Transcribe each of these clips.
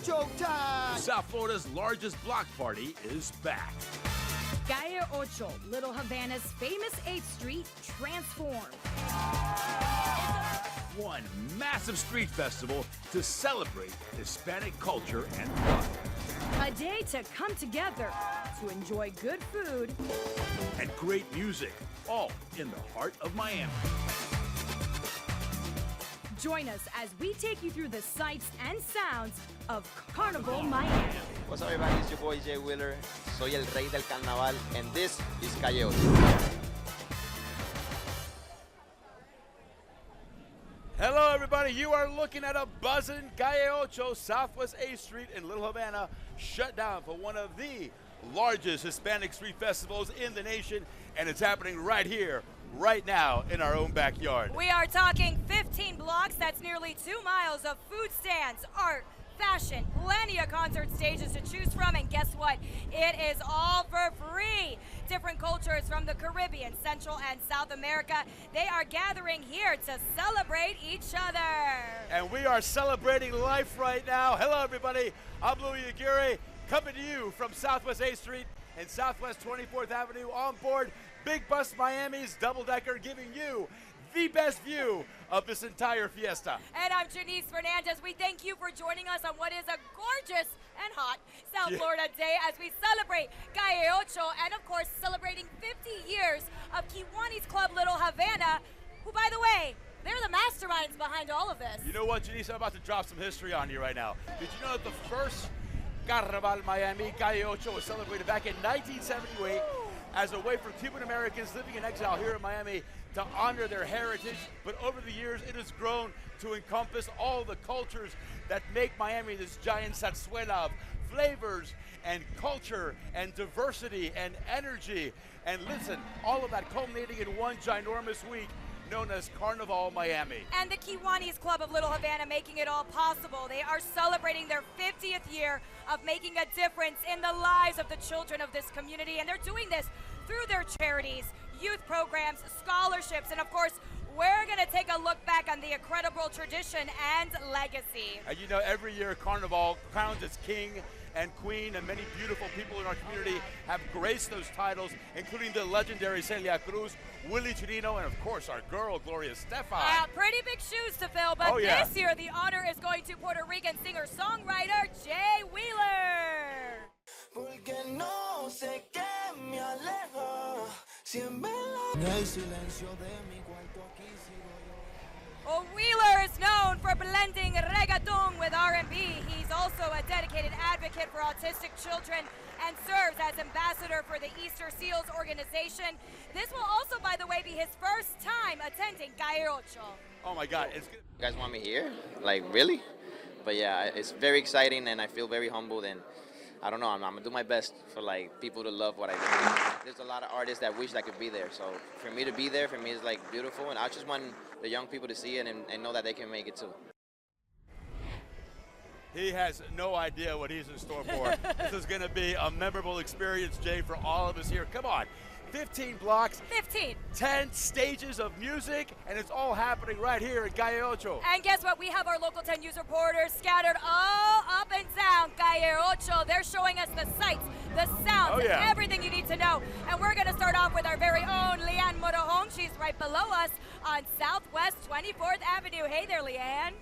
Ocho time! South Florida's largest block party is back. Calle Ocho, Little Havana's famous 8th Street, transformed. One massive street festival to celebrate Hispanic culture and fun. A day to come together to enjoy good food and great music, all in the heart of Miami. Join us as we take you through the sights and sounds of Carnival Miami. What's up, everybody? It's your boy Jay Wheeler. Soy el rey del carnaval, and this is Calle Ocho. Hello, everybody. You are looking at a buzzing Calle Ocho, Southwest 8th Street in Little Havana, shut down for one of the largest Hispanic street festivals in the nation, and it's happening right here, right now, in our own backyard. We are talking 15 blocks. That's nearly 2 miles of food stands, art, fashion, plenty of concert stages to choose from, and guess what? It is all for free. Different cultures from the Caribbean, Central and South America, they are gathering here to celebrate each other. And we are celebrating life right now. Hello, everybody. I'm Louis Aguirre, coming to you from Southwest 8th Street and Southwest 24th Avenue on board Big Bus Miami's double-decker, giving you the best view of this entire fiesta. And I'm Jenise Fernandez. We thank you for joining us on what is a gorgeous and hot South Florida day as we celebrate Calle Ocho and, of course, celebrating 50 years of Kiwanis Club Little Havana, who, by the way, they're the masterminds behind all of this. You know what, Jenise? I'm about to drop some history on you right now. Did you know that the first Carnival Miami, Calle Ocho, was celebrated back in 1978 as a way for Cuban Americans living in exile here in Miami to honor their heritage, but over the years it has grown to encompass all the cultures that make Miami this giant zarzuela of flavors and culture and diversity and energy. And listen, all of that culminating in one ginormous week known as Carnival Miami. And the Kiwanis Club of Little Havana making it all possible. They are celebrating their 50th year of making a difference in the lives of the children of this community, and they're doing this through their charities, youth programs, scholarships, and of course, we're going to take a look back on the incredible tradition and legacy. And you know, every year Carnival crowns its king and queen, and many beautiful people in our community have graced those titles, including the legendary Celia Cruz, Willie Chirino, and of course our girl, Gloria Estefan. Pretty big shoes to fill, but this year the honor is going to Puerto Rican singer-songwriter Jay Wheeler. Well, Wheeler is known for blending reggaeton with R&B. He's also a dedicated advocate for autistic children and serves as ambassador for the Easter Seals organization. This will also, by the way, be his first time attending Calle Ocho. Oh my God, it's good. You guys want me here? Like, really? But yeah, it's very exciting, and I feel very humbled, and I don't know, I'm gonna do my best for like people to love what I do. There's a lot of artists that wish I could be there, so for me to be there, for me is like beautiful, and I just want the young people to see it and know that they can make it too. He has no idea what he's in store for. This is gonna be a memorable experience, Jay, for all of us here. Come on, 15 blocks, 10 stages of music, and it's all happening right here in Calle Ocho. And guess what? We have our local 10 news reporters scattered all up and down Calle Ocho. They're showing us the sights, the sounds, everything you need to know. And we're going to start off with our very own Leanne Morajon. She's right below us on Southwest 24th Avenue. Hey there, Leanne.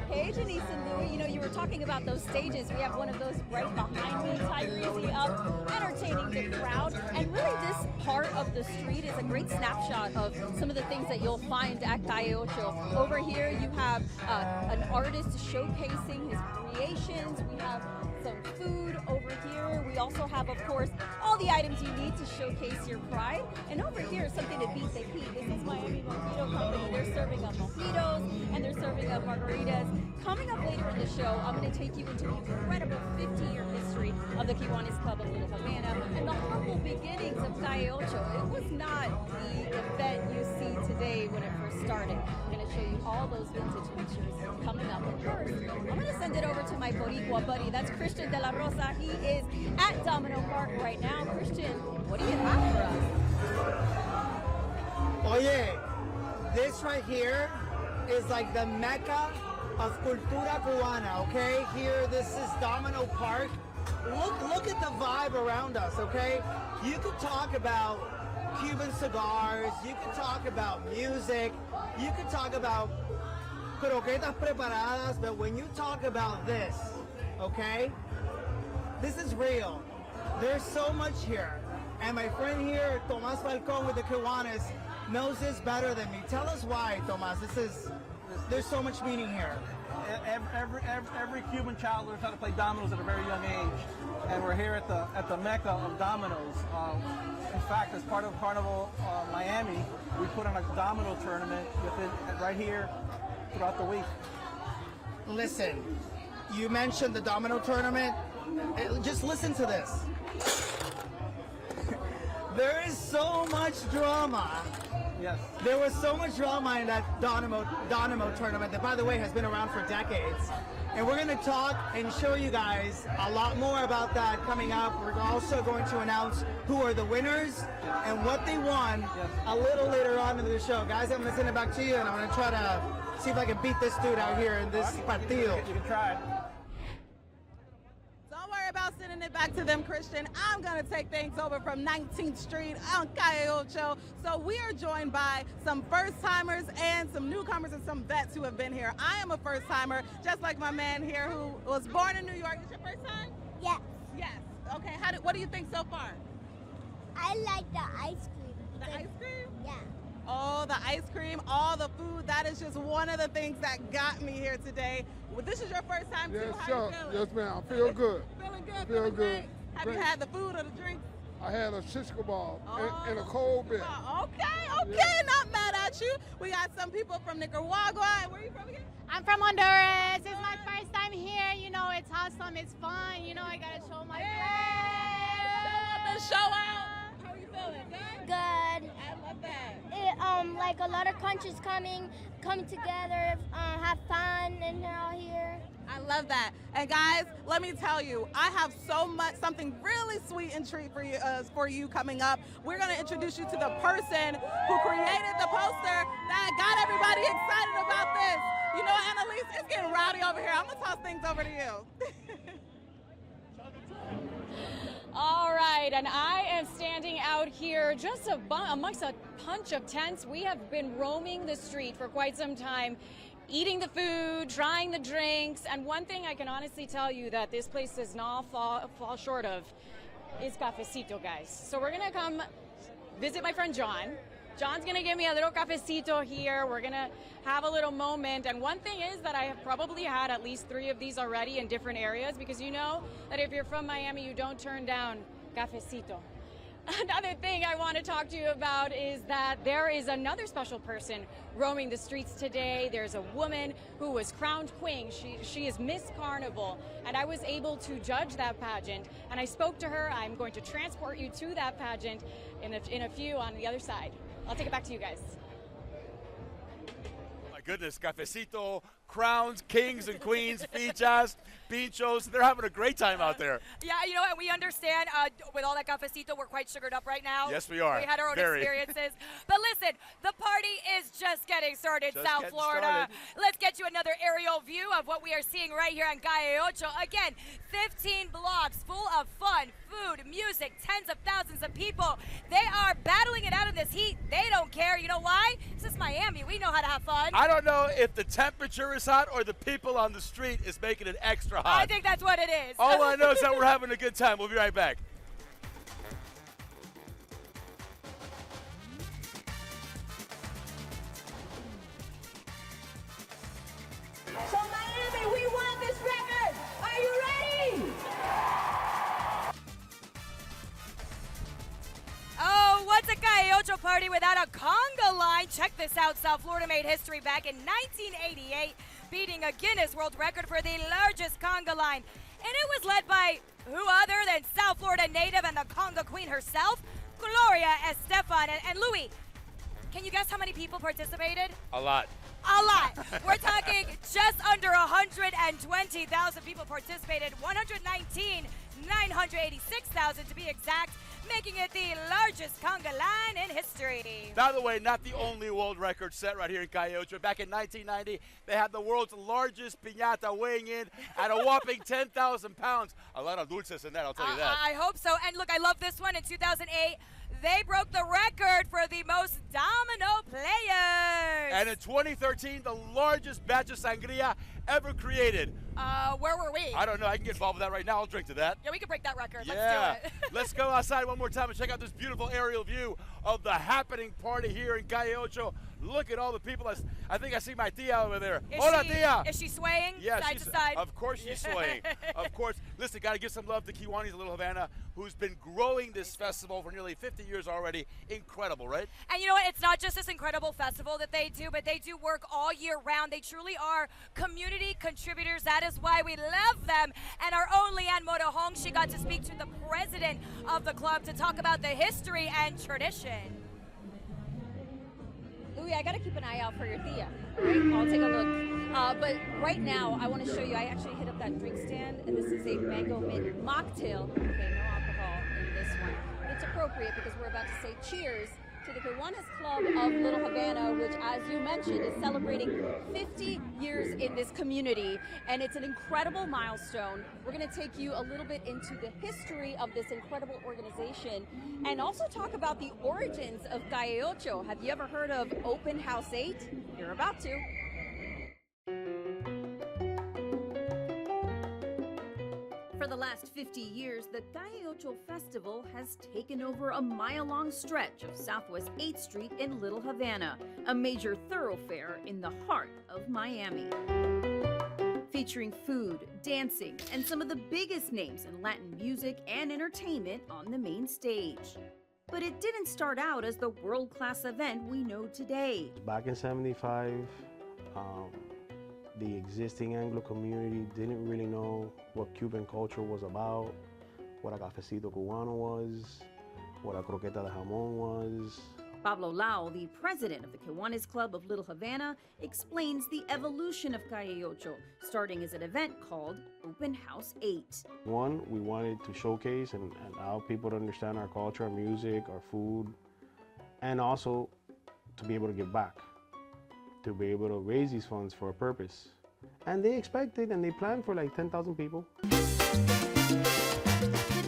Hey, Jenise and Louie. You know, you were talking about those stages. We have one of those right behind me, Tyrese up, entertaining the crowd. And really, this part of the street is a great snapshot of some of the things that you'll find at Calle Ocho. Over here, you have an artist showcasing his creations. We have some food over here. We also have, of course, all the items you need to showcase your pride. And over here is something to beat the heat. This is Miami Mojito Company. They're serving up mojitos and they're serving up margaritas. Coming up later in the show, I'm going to take you into the incredible 50-year history of the Kiwanis Club of Little Havana and the humble beginnings of Calle Ocho. It was not the event you see today when it first started. I'm going to show you all those vintage pictures coming up. But first, I'm going to send it over to my Boricua buddy. That's Christian De La Rosa. He is at Domino Park right now. Christian, what do you have for us? Oye, this right here is like the mecca of cultura cubana, okay? Here, this is Domino Park. Look at the vibe around us, okay? You could talk about Cuban cigars, you could talk about music, you could talk about croquetas preparadas, but when you talk about this, okay? This is real. There's so much here. And my friend here, Tomas Falcon with the Kiwanis, knows this better than me. Tell us why, Tomas. There's so much meaning here. Every Cuban child learns how to play dominoes at a very young age, and we're here at the mecca of dominoes. In fact, as part of Carnival Miami, we put on a domino tournament right here throughout the week. Listen, you mentioned the domino tournament. Just listen to this. There is so much drama. Yes. There was so much drama in that Domino tournament that, by the way, has been around for decades. And we're going to talk and show you guys a lot more about that coming up. We're also going to announce who are the winners and what they won a little later on in the show. Guys, I'm going to send it back to you, and I'm going to try to see if I can beat this dude out here in this partido. You can try it. Don't worry about sending it back to them, Christian. I'm going to take things over from 19th Street on Calle Ocho. So we are joined by some first-timers and some newcomers and some vets who have been here. I am a first-timer, just like my man here who was born in New York. Is your first time? Yes. Yes. Okay. What do you think so far? I like the ice cream. The ice cream? Yeah. Oh, the ice cream, all the food. That is just one of the things that got me here today. Well, this is your first time, yes, too? How sure. you feeling? Yes, ma'am. I feel good. Feeling good? Feel good. Great? Have Great. you had the food or the drink? I had a Cisco ball and a cold beer. Okay, Yeah. not mad at you. We got some people from Nicaragua. And where are you from again? I'm from Honduras. It's my first time here. You know, it's awesome. It's fun. You know, I gotta show my friends. Show out. How are you feeling? Good? Good. I love that. Like a lot of countries come together, have fun, and they're all here. I love that. And guys, let me tell you, I have something really sweet and treat for you coming up. We're going to introduce you to the person who created the poster that got everybody excited about this. You know, Annalise, it's getting rowdy over here. I'm going to toss things over to you. All right, and I am standing out here just amongst a bunch of tents. We have been roaming the street for quite some time, eating the food, trying the drinks, and one thing I can honestly tell you that this place does not fall short of is cafecito, guys. So we're gonna come visit my friend John. John's gonna give me a little cafecito here. We're gonna have a little moment. And one thing is that I have probably had at least 3 of these already in different areas, because you know that if you're from Miami, you don't turn down cafecito. Another thing I want to talk to you about is that there is another special person roaming the streets today. There's a woman who was crowned queen. She is Miss Carnival, and I was able to judge that pageant, and I spoke to her. I'm going to transport you to that pageant in a few on the other side. I'll take it back to you guys. My goodness, cafecito, crowns, kings and queens, fichas, pinchos. They're having a great time out there. Yeah, you know what? We understand with all that cafecito, we're quite sugared up right now. Yes, we are. We had our own experiences. But listen, the party is just getting started, South Florida. Let's get you another aerial view of what we are seeing right here on Calle Ocho. Again, 15 blocks full of fun, food, music, tens of thousands of people. They are battling it out in this heat. They don't care. You know why? This is Miami. We know how to have fun. I don't know if the temperature is hot or the people on the street is making it extra hot. I think that's what it is. All I know is that we're having a good time. We'll be right back. So Miami, we won this record. Are you ready? Oh, what's a Calle Ocho party without a conga line? Check this out. South Florida made history back in 1988, beating a Guinness World Record for the largest conga line. And it was led by who other than South Florida native and the conga queen herself, Gloria Estefan. And Louis, can you guess how many people participated? A lot. A lot. We're talking just under 120,000 people participated. 986,000 to be exact. making it the largest conga line in history. By the way, not the only world record set right here in Calle Ocho. Back in 1990, they had the world's largest piñata weighing in at a whopping 10,000 pounds. A lot of dulces in that, I'll tell you that. I hope so. And look, I love this one. In 2008, they broke the record for the most domino players. And in 2013, the largest batch of sangria ever created. Where were we? I don't know. I can get involved with that right now. I'll drink to that. Yeah, we can break that record. Yeah. Let's do it. Let's go outside one more time and check out this beautiful aerial view of the happening party here in Calle Ocho. Look at all the people. I think I see my tia over there. Hola, tia. Is she swaying side to side? Of course she's swaying. Of course. Listen, got to give some love to Kiwanis Little Havana, who's been growing this festival for nearly 50 years already. Incredible, right? And you know what? It's not just this incredible festival that they do, but they do work all year round. They truly are community contributors. That is why we love them. And our own Leanne Motorhong, she got to speak to the president of the club to talk about the history and tradition. Louis, I got to keep an eye out for your tia. Right? I'll take a look. But right now, I want to show you, I actually hit up that drink stand, and this is a mango mint mocktail. Okay, no alcohol in this one. But it's appropriate because we're about to say cheers to the Kiwanis Club of Little Havana, which, as you mentioned, is celebrating 50 years in this community, and it's an incredible milestone. We're going to take you a little bit into the history of this incredible organization and also talk about the origins of Calle Ocho. Have you ever heard of Open House 8? You're about to. For the last 50 years, the Calle Ocho Festival has taken over a mile-long stretch of Southwest 8th Street in Little Havana, a major thoroughfare in the heart of Miami. Featuring food, dancing, and some of the biggest names in Latin music and entertainment on the main stage. But it didn't start out as the world-class event we know today. Back in '75, the existing Anglo community didn't really know what Cuban culture was about, what a cafecito cubano was, what a croqueta de jamón was. Pablo Lau, the president of the Kiwanis Club of Little Havana, explains the evolution of Calle Ocho, starting as an event called Open House 8. One, we wanted to showcase and allow people to understand our culture, our music, our food, and also to be able to give back, to be able to raise these funds for a purpose. And they expected and they planned for like 10,000 people. But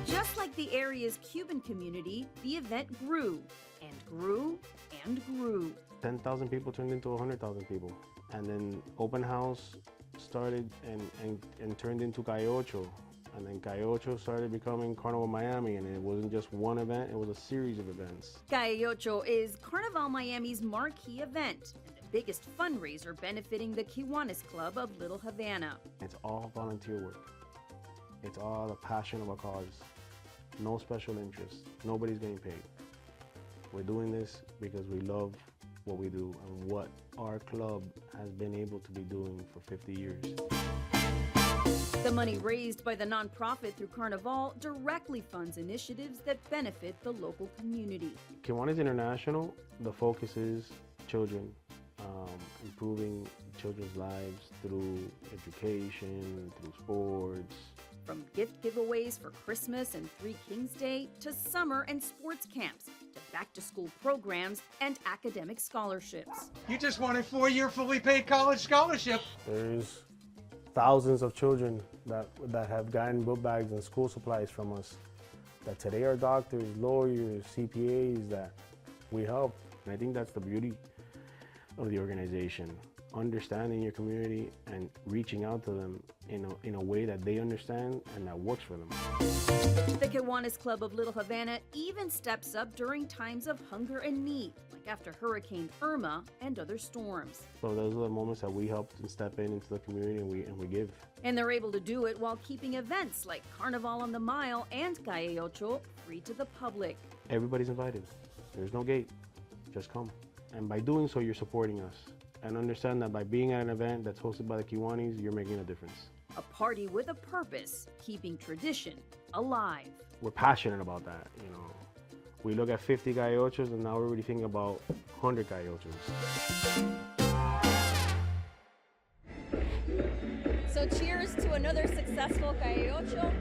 just like the area's Cuban community, the event grew and grew and grew. 10,000 people turned into 100,000 people. And then Open House started and turned into Calle Ocho. And then Calle Ocho started becoming Carnival Miami, and it wasn't just one event, it was a series of events. Calle Ocho is Carnival Miami's marquee event, and the biggest fundraiser benefiting the Kiwanis Club of Little Havana. It's all volunteer work. It's all the passion of a cause. No special interest. Nobody's getting paid. We're doing this because we love what we do and what our club has been able to be doing for 50 years. The money raised by the nonprofit through Carnival directly funds initiatives that benefit the local community. Kiwanis International, the focus is children, improving children's lives through education, through sports. From gift giveaways for Christmas and Three Kings Day, to summer and sports camps, to back-to-school programs and academic scholarships. You just won a 4-year fully paid college scholarship. There's thousands of children that have gotten book bags and school supplies from us, that today are doctors, lawyers, CPAs that we help. And I think that's the beauty of the organization, understanding your community and reaching out to them in a way that they understand and that works for them. The Kiwanis Club of Little Havana even steps up during times of hunger and need, like after Hurricane Irma and other storms. So those are the moments that we help and step into the community and we give. And they're able to do it while keeping events like Carnival on the Mile and Calle Ocho free to the public. Everybody's invited. There's no gate. Just come. And by doing so, you're supporting us. And understand that by being at an event that's hosted by the Kiwanis, you're making a difference. A party with a purpose, keeping tradition alive. We're passionate about that, you know. We look at 50 Calle Ochos and now we're already thinking about 100 Calle Ochos. So cheers to another successful Calle Ocho.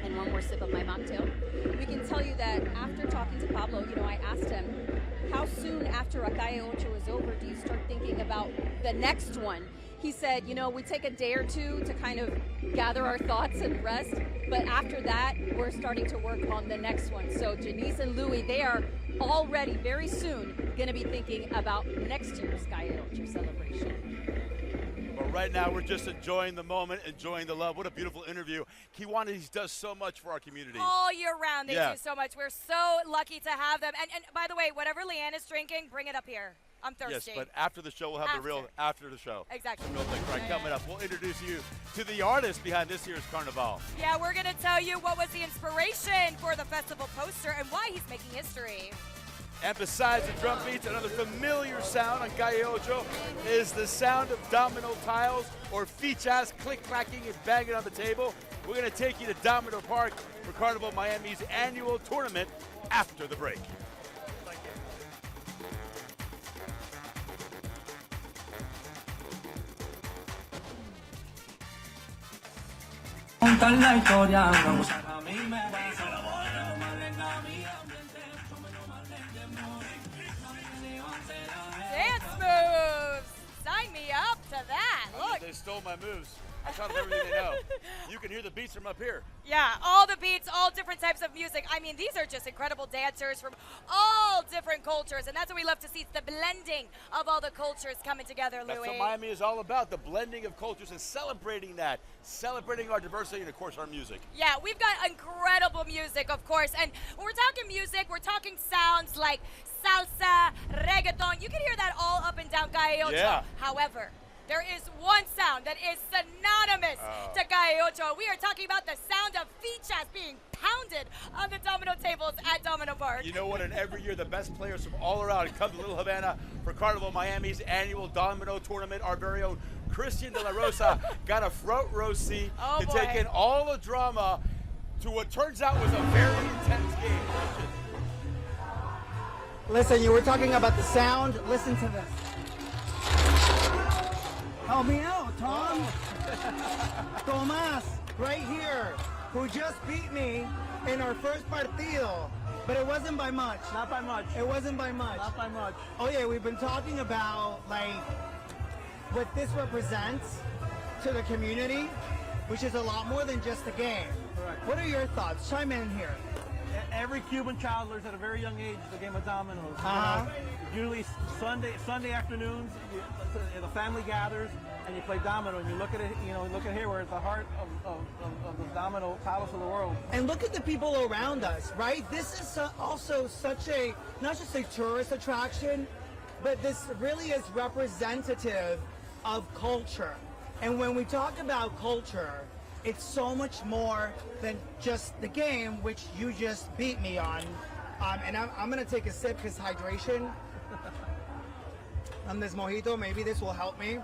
And one more sip of my mocktail. We can tell you that after talking to Pablo, I asked him, how soon after a Calle Ocho is over do you start thinking about the next one? He said, we take a day or two to kind of gather our thoughts and rest, but after that, we're starting to work on the next one. So Jenise and Louis, they are already very soon going to be thinking about next year's Calle Ocho celebration. But right now, we're just enjoying the moment, enjoying the love. What a beautiful interview. Kiwanis does so much for our community. All year round, they do so much. We're so lucky to have them. And by the way, whatever Leanne is drinking, bring it up here. I'm thirsty. Yes, but after the show, we'll have the real after the show. Exactly. Real thing. Right, coming up, we'll introduce you to the artist behind this year's Carnival. Yeah, we're going to tell you what was the inspiration for the festival poster and why he's making history. And besides the drum beats, another familiar sound on Calle Ocho is the sound of domino tiles or fichas click-clacking and banging on the table. We're going to take you to Domino Park for Carnival Miami's annual tournament after the break. Dance moves! Sign me up to that. Look. They stole my moves. I taught them everything they know. You can hear the beats from up here. Yeah, all the beats, all different types of music. I mean, these are just incredible dancers from all different cultures, and that's what we love to see, the blending of all the cultures coming together, Louis. That's what Miami is all about, the blending of cultures and celebrating that, celebrating our diversity and, of course, our music. Yeah, we've got incredible music, of course, and when we're talking music, we're talking sounds like salsa, reggaeton. You can hear that all up and down Calle Ocho. Yeah. However, there is one sound that is synonymous to Calle Ocho. We are talking about the sound of fichas being pounded on the domino tables at Domino Park. You know what? And every year, the best players from all around come to Little Havana for Carnival Miami's annual domino tournament. Our very own Christian De La Rosa got a front row seat to take in all the drama to what turns out was a very intense game. Listen, you were talking about the sound. Listen to this. Help me out, Tom. Tomas, right here, who just beat me in our first partido, but it wasn't by much. Not by much. It wasn't by much. Not by much. Oh yeah, we've been talking about what this represents to the community, which is a lot more than just a game. Correct. What are your thoughts? Chime in here. Every Cuban child learns at a very young age the game of dominoes. Usually Sunday afternoons, the family gathers and you play domino. And you look at it, look at here, we're at the heart of the domino palace of the world. And look at the people around us, right? This is also such a, not just a tourist attraction, but this really is representative of culture. And when we talk about culture, it's so much more than just the game, which you just beat me on. And I'm gonna take a sip because hydration. On this mojito, maybe this will help me.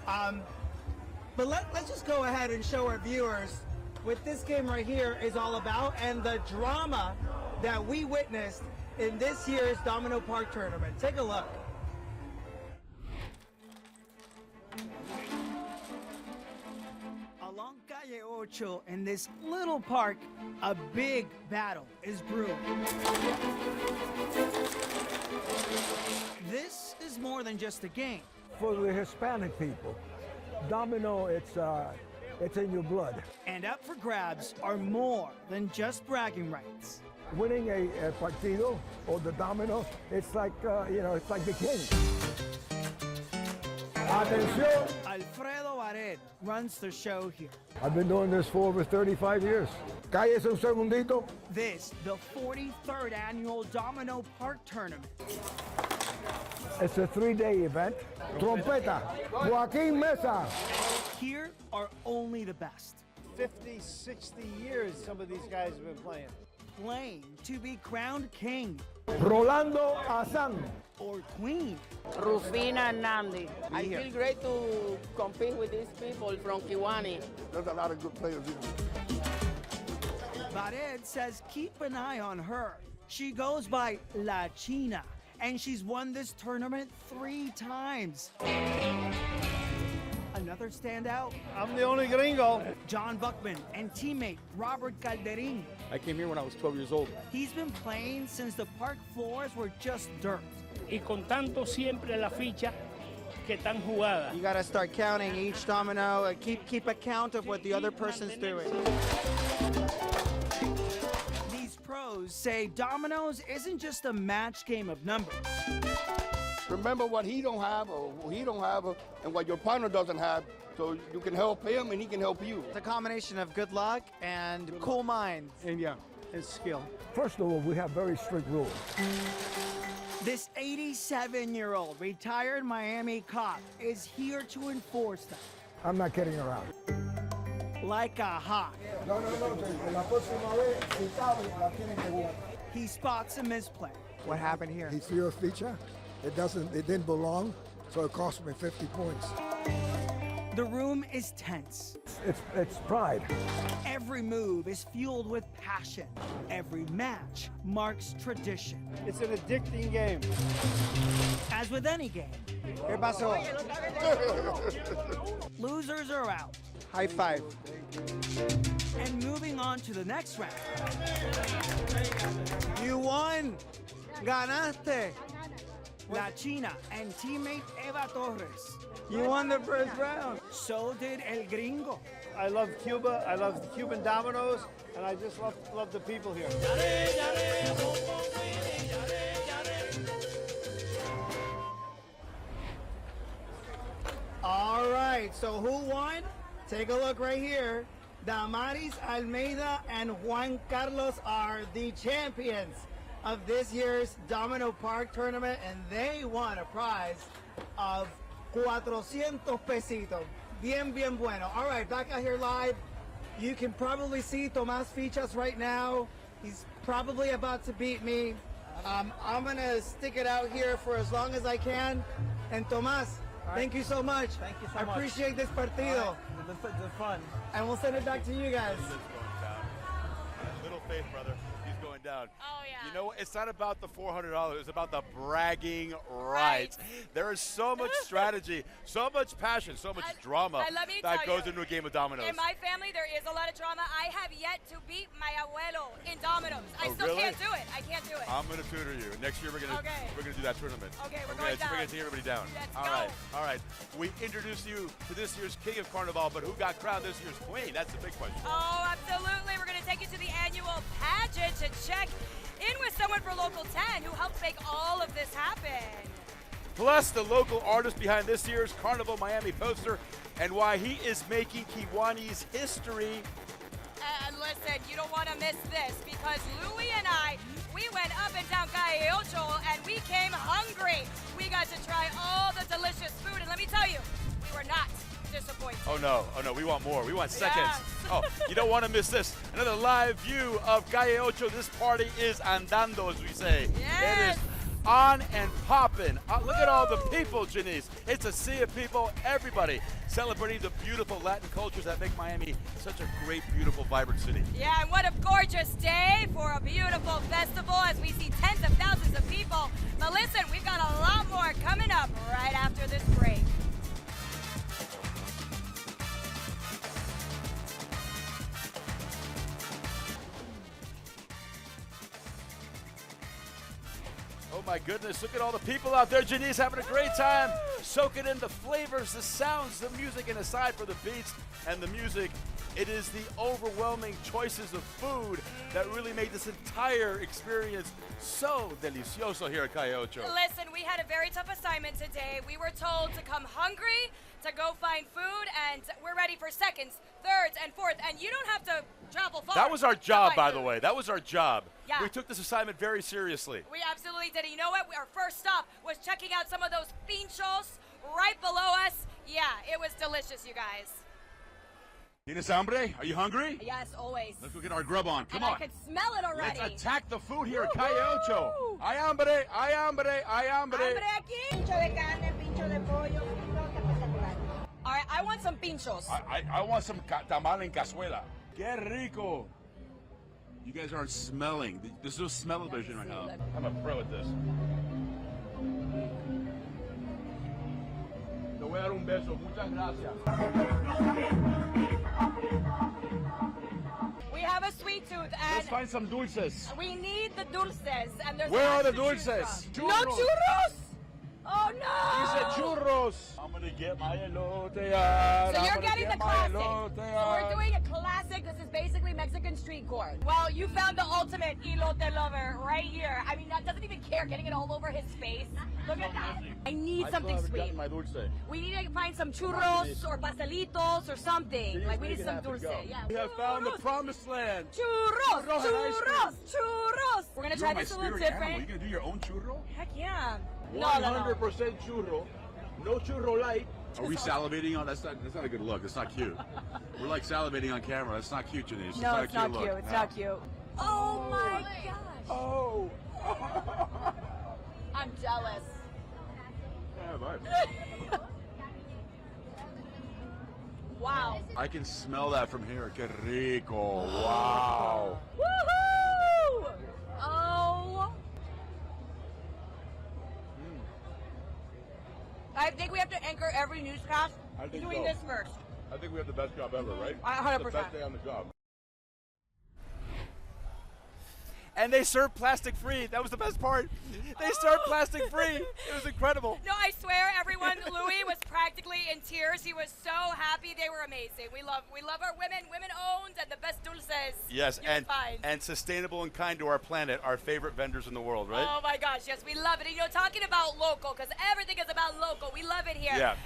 But let's just go ahead and show our viewers what this game right here is all about and the drama that we witnessed in this year's Domino Park tournament. Take a look. Along Calle Ocho in this little park, a big battle is brewing. This is more than just a game. For the Hispanic people, domino, it's in your blood. And up for grabs are more than just bragging rights. Winning a partido or the domino, it's like, it's like the king. Atención. Alfredo Ared runs the show here. I've been doing this for over 35 years. Cállese un segundito. This, the 43rd annual Domino Park Tournament. It's a 3-day event. Trompeta, Joaquin Mesa. Here are only the best. 50, 60 years some of these guys have been playing. Playing to be crowned king. Rolando Azan. Or queen. Rufina Hernandez. I feel great to compete with these people from Kiwanis. There's a lot of good players here. Bared says keep an eye on her. She goes by La China, and she's won this tournament 3 times. Another others stand out? I'm the only gringo. John Buckman and teammate Robert Calderin. I came here when I was 12 years old. He's been playing since the park floors were just dirt. Y contando siempre la ficha que tan jugada. You gotta start counting each domino and keep account of what the other person's doing. These pros say dominoes isn't just a match game of numbers. Remember what he don't have or what he don't have and what your partner doesn't have, so you can help him and he can help you. It's a combination of good luck and cool minds. And yeah, it's skill. First of all, we have very strict rules. This 87-year-old retired Miami cop is here to enforce them. I'm not kidding around. Like a hawk. He spots a misplay. What happened here? He threw a feature. It didn't belong, so it cost me 50 points. The room is tense. It's pride. Every move is fueled with passion. Every match marks tradition. It's an addicting game. As with any game, ¿Qué pasó? losers are out. High five. And moving on to the next round. You won. Ganaste. La China and teammate Eva Torres. You won the first round. So did El Gringo. I love Cuba. I love Cuban dominoes, and I just love the people here. All right, so who won? Take a look right here. Damaris Almeida and Juan Carlos are the champions of this year's Domino Park tournament, and they won a prize of 400 pesitos. Bien bueno. All right, back out here live. You can probably see Tomas Fichas right now. He's probably about to beat me. I'm gonna stick it out here for as long as I can. And Tomas, thank you so much. Thank you so I much. appreciate this partido. The fun. And we'll send it back to you guys. Little faith, brother. He's going down. Oh, yeah. You know what? It's not about the $400. It's about the bragging rights. There is so much strategy, so much passion, so much drama let me that tell goes you, into a game of dominoes. In my family, there is a lot of drama. I have yet to beat my abuelo in dominoes. I Oh, still really? can't do it. I can't do it. I'm gonna tutor you. Next year we're gonna do that tournament. Okay, we're going down. We're gonna take everybody down. Let's All go. right, all right. We introduced you to this year's King of Carnival, but who got crowned this year's Queen? That's the big question. Oh, absolutely. We're going to take you to the annual pageant to check in with someone for Local 10 who helped make all of this happen. Plus the local artist behind this year's Carnival Miami poster and why he is making Kiwanis history. And listen, you don't want to miss this because Louie and I, we went up and down Calle Ocho and we came hungry. We got to try all the delicious food, and let me tell you, we were not disappointed. Oh no, we want more. We want seconds. Yes. Oh, you don't want to miss this. Another live view of Calle Ocho. This party is andando, as we say. Yes. It is on and popping. Look at all the people, Jenise. It's a sea of people, everybody celebrating the beautiful Latin cultures that make Miami such a great, beautiful, vibrant city. Yeah, and what a gorgeous day for a beautiful festival as we see tens of thousands of people. But listen, we've got a lot more coming up right after this break. Oh my goodness, look at all the people out there. Jenise having a great time, soaking in the flavors, the sounds, the music, and aside for the beats and the music, it is the overwhelming choices of food that really made this entire experience so delicioso here at Calle Ocho. Listen, we had a very tough assignment today. We were told to come hungry, to go find food, and we're ready for seconds, thirds, and fourths. And you don't have to travel far. That was our job, by the way. That was our job. Yeah. We took this assignment very seriously. We absolutely did it. You know what? Our first stop was checking out some of those pinchos right below us. Yeah, it was delicious, you guys. Tienes hambre? Are you hungry? Yes, always. Let's go get our grub on. Come and on. I could smell it already. Let's attack the food here at Calle Ocho. Hay hambre, hay hambre, hay hambre. Hambre aquí. Pincho de carne, pincho de pollo, espectacular. All right, I want some pinchos. I want some tamal en cazuela. Qué rico. You guys aren't smelling. This is a smell-o-vision right now. I'm a pro at this. The voy a dar un beso. Muchas gracias. We have a sweet tooth, and Let's find some dulces. we need the dulces. And there's Where are lots the to choose dulces? from. No churros! Oh no! He said churros. I'm gonna get my elote. So you're getting the classic. So we're doing a classic. This is basically Mexican street corn. Well, you found the ultimate elote lover right here. I mean, that doesn't even care getting it all over his face. Look at that. I need something sweet. My dulce. We need to find some churros or pastelitos or something. Like we need some dulce. Yeah. We have found the promised land. Churros, Churros and ice cream. churros, churros. We're gonna try this a little different. You gonna do your own churro? Heck yeah. 100% churro. No churro light. Are we salivating on? That's not a good look. That's not cute. We're like salivating on camera. That's not cute, Jenise. No, it's not cute. It's not cute. Oh my gosh. Oh. I'm jealous. Yeah, vibe. Wow. I can smell that from here. Que rico. Wow. Woohoo! Oh. I think we have to anchor every newscast doing this first. I think we have the best job ever, right? 100%. The best day on the job. And they serve plastic free. That was the best part. They served plastic free. It was incredible. No, I swear, everyone. Louis was practically in tears. He was so happy. They were amazing. We love our women, women-owned, and the best dulces. Yes, you can find. and sustainable and kind to our planet, our favorite vendors in the world, right? Oh my gosh, yes, we love it. And, talking about local, because everything is about local. We love it here. Yeah.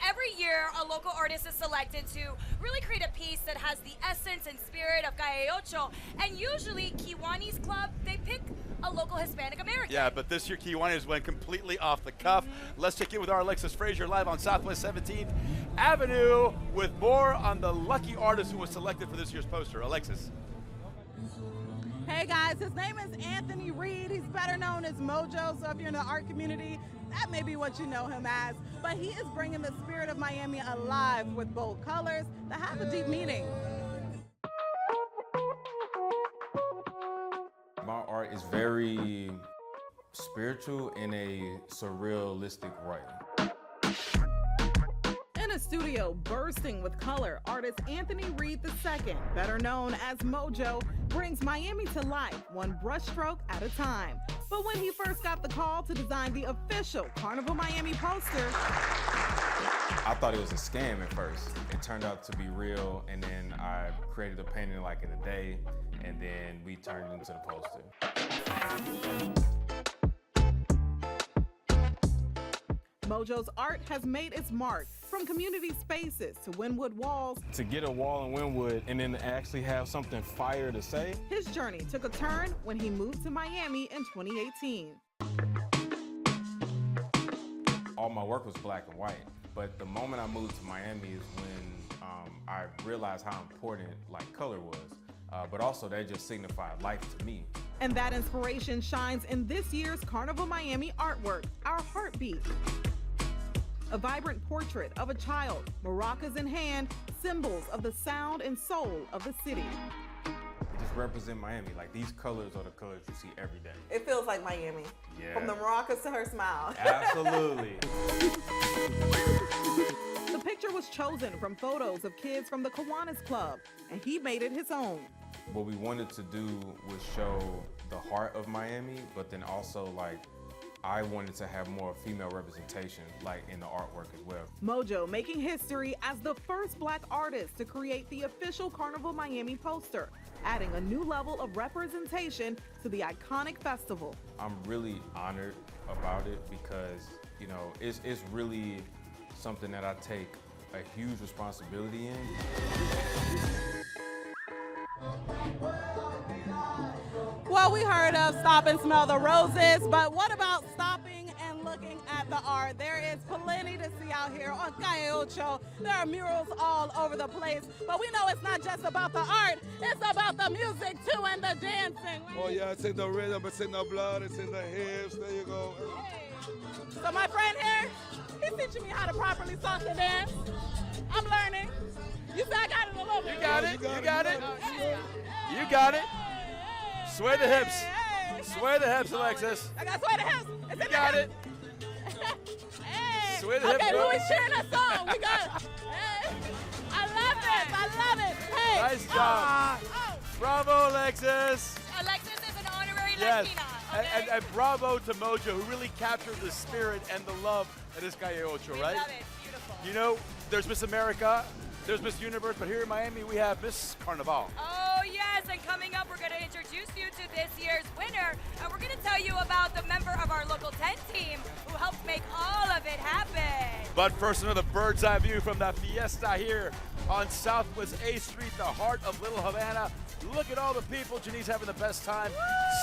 Every year a local artist is selected to really create a piece that has the essence and spirit of Calle Ocho. And usually Kiwanis Club, they pick a local Hispanic American. Yeah, but this year Kiwanis went completely off the cuff. Let's check in with our Alexis Frazier live on Southwest 17th Avenue with more on the lucky artist who was selected for this year's poster. Alexis. Hey guys, his name is Anthony Reed. He's better known as Mojo, so if you're in the art community, that may be what you know him as. But he is bringing the spirit of Miami alive with bold colors that have a deep meaning. My art is very spiritual in a surrealistic way. In a studio bursting with color, artist Anthony Reed II, better known as Mojo, brings Miami to life, one brushstroke at a time. But when he first got the call to design the official Carnival Miami poster, I thought it was a scam at first. It turned out to be real, and then I created the painting like in a day, and then we turned it into the poster. Mojo's art has made its mark, from community spaces to Wynwood walls. To get a wall in Wynwood and then actually have something fire to say. His journey took a turn when he moved to Miami in 2018. All my work was black and white, but the moment I moved to Miami is when I realized how important color was, but also that just signified life to me. And that inspiration shines in this year's Carnival Miami artwork, Our Heartbeat. A vibrant portrait of a child, maracas in hand, symbols of the sound and soul of the city. It just represents Miami. These colors are the colors you see every day. It feels like Miami. Yeah. From the maracas to her smile. Absolutely. The picture was chosen from photos of kids from the Kiwanis Club, and he made it his own. What we wanted to do was show the heart of Miami, but then also I wanted to have more female representation in the artwork as well. Mojo making history as the first Black artist to create the official Carnival Miami poster, adding a new level of representation to the iconic festival. I'm really honored about it because, it's really something that I take a huge responsibility in. Well, we heard of Stop and Smell the Roses, but what about stopping and looking at the art? There is plenty to see out here on Calle Ocho. There are murals all over the place, but we know it's not just about the art, it's about the music too and the dancing. Oh yeah, it's in the rhythm, it's in the blood, it's in the hips, there you go. So my friend here, he's teaching me how to properly soccer dance. I'm learning. You said I got it a little bit. You got it, you got it. You got it. Sway the hips. Sway the hips, Alexis. I got to sway the hips. You got it. way to hip Okay, throw. who is cheering us on? We got. I love it. I love it. Hey. Nice job. Bravo, Alexis. Alexis is an honorary Yes. Latina. And bravo to Mojo, who really captured the spirit and the love that is Calle Ocho, We right? love it. Beautiful. You know, there's Miss America, there's Miss Universe, but here in Miami we have Miss Carnival. Oh, yes, and coming up, we're going to introduce you to this year's winner, and we're going to tell you about the member of our local 10 team who helped make all of it happen. But first, another bird's eye view from the fiesta here on Southwest 8th Street, the heart of Little Havana. Look at all the people. Jenise having the best time,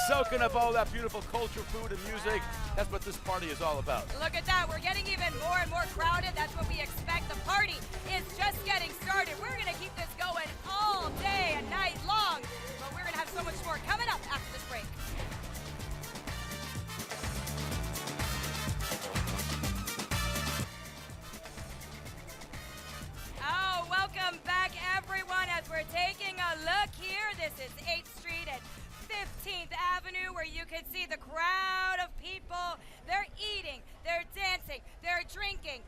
soaking up all that beautiful culture, food, and music. That's what this party is all about. Look at that. We're getting even more and more crowded. That's what we expect. The party is just getting started. We're going to keep this going all day and night long, but we're going to have so much more coming up after this break. Oh, welcome back, everyone, as we're taking a look here. This is 8th Street and 15th Avenue, where you can see the crowd of people. They're eating, they're dancing, they're drinking,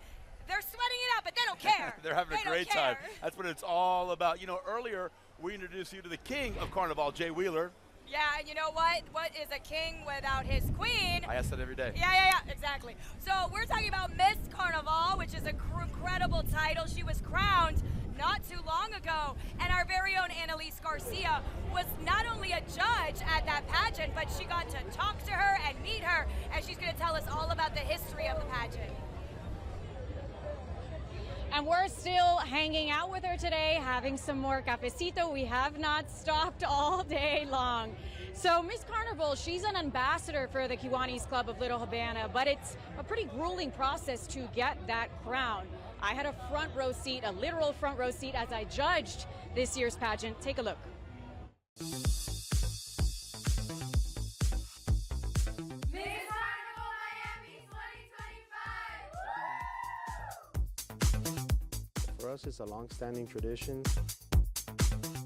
they're sweating it out, but they don't care. They're having They a great don't care. time. That's what it's all about. You know, earlier we introduced you to the king of Carnival, Jay Wheeler. Yeah, and you know what? What is a king without his queen? I ask that every day. Yeah, exactly. So we're talking about Miss Carnival, which is an incredible title. She was crowned not too long ago, and our very own Annalise Garcia was not only a judge at that pageant, but she got to talk to her and meet her, and she's going to tell us all about the history of the pageant. And we're still hanging out with her today, having some more cafecito. We have not stopped all day long. So Miss Carnival, she's an ambassador for the Kiwanis Club of Little Havana, but it's a pretty grueling process to get that crown. I had a front row seat, a literal front row seat, as I judged this year's pageant. Take a look. For us, it's a long-standing tradition.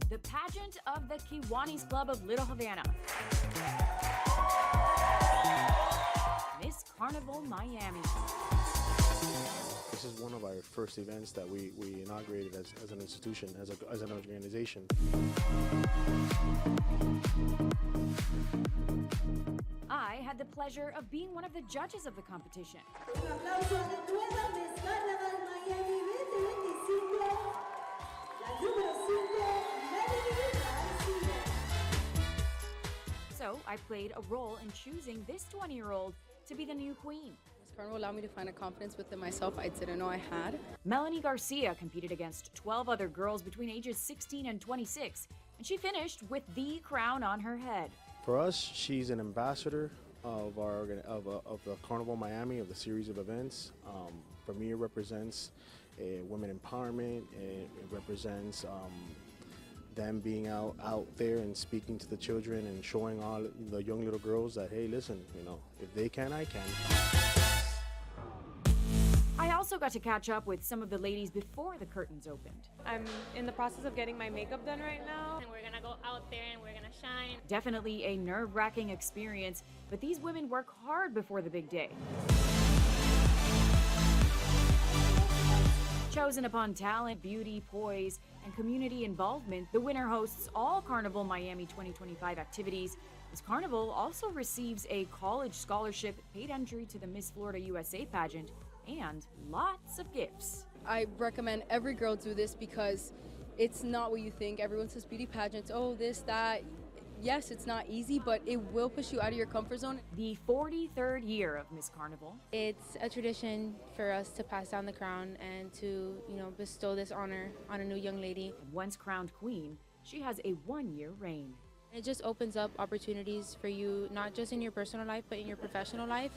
The pageant of the Kiwanis Club of Little Havana. Miss Carnival Miami. This is one of our first events that we inaugurated as an institution, as an organization. I had the pleasure of being one of the judges of the competition. So I played a role in choosing this 20-year-old to be the new queen. Miss Carnival allowed me to find a confidence within myself I didn't know I had. Melanie Garcia competed against 12 other girls between ages 16 and 26, and she finished with the crown on her head. For us, she's an ambassador of the Carnival Miami, of the series of events. For me, it represents women empowerment. It represents them being out there and speaking to the children and showing all the young little girls that, hey, listen, you know, if they can, I can. I also got to catch up with some of the ladies before the curtains opened. I'm in the process of getting my makeup done right now. And we're gonna go out there and we're gonna shine. Definitely a nerve-wracking experience, but these women work hard before the big day. Chosen upon talent, beauty, poise, and community involvement, the winner hosts all Carnival Miami 2025 activities. Miss Carnival also receives a college scholarship, paid entry to the Miss Florida USA pageant, and lots of gifts. I recommend every girl do this because it's not what you think. Everyone says beauty pageants, oh, this, that. Yes, it's not easy, but it will push you out of your comfort zone. The 43rd year of Miss Carnival. It's a tradition for us to pass down the crown and to, bestow this honor on a new young lady. Once crowned queen, she has a 1-year reign. It just opens up opportunities for you, not just in your personal life, but in your professional life.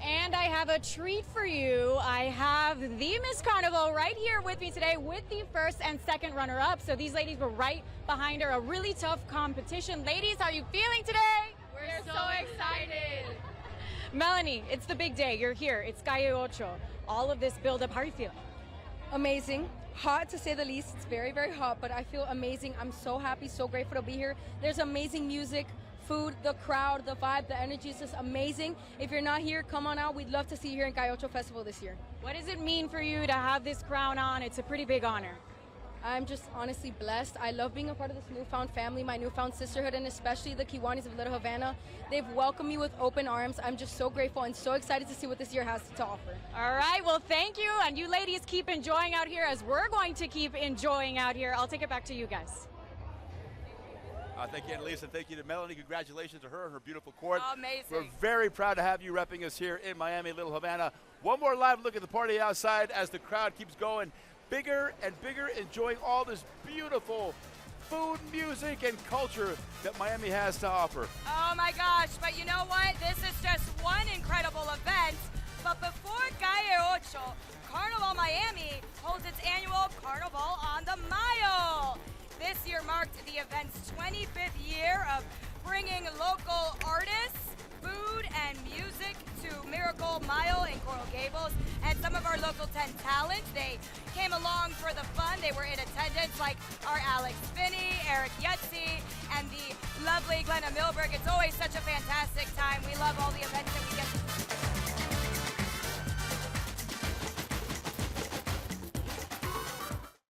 And I have a treat for you. I have the Miss Carnival right here with me today with the first and second runner-up. So these ladies were right behind her. A really tough competition. Ladies, how are you feeling today? We're so excited. Melanie, it's the big day. You're here. It's Calle Ocho. All of this build-up. How are you feeling? Amazing. Hot to say the least. It's very, very hot, but I feel amazing. I'm so happy, so grateful to be here. There's amazing music, food, the crowd, the vibe, the energy is just amazing. If you're not here, come on out. We'd love to see you here in Calle Ocho Festival this year. What does it mean for you to have this crown on? It's a pretty big honor. I'm just honestly blessed. I love being a part of this newfound family, my newfound sisterhood, and especially the Kiwanis of Little Havana. They've welcomed me with open arms. I'm just so grateful and so excited to see what this year has to offer. All right, well, thank you. And you ladies keep enjoying out here as we're going to keep enjoying out here. I'll take it back to you guys. Thank you, Annalise, and thank you to Melanie. Congratulations to her and her beautiful court. Amazing. We're very proud to have you repping us here in Miami, Little Havana. One more live look at the party outside as the crowd keeps going bigger and bigger, enjoying all this beautiful food, music, and culture that Miami has to offer. Oh my gosh, but you know what? This is just one incredible event. But before Calle Ocho, Carnival Miami holds its annual Carnival on the Mile. This year marked the event's 25th year of bringing local artists, food, and music to Miracle Mile in Coral Gables. And some of our local 10 talent, they came along for the fun. They were in attendance, like our Alex Finney, Eric Yetzi, and the lovely Glenna Milberg. It's always such a fantastic time. We love all the events that we get to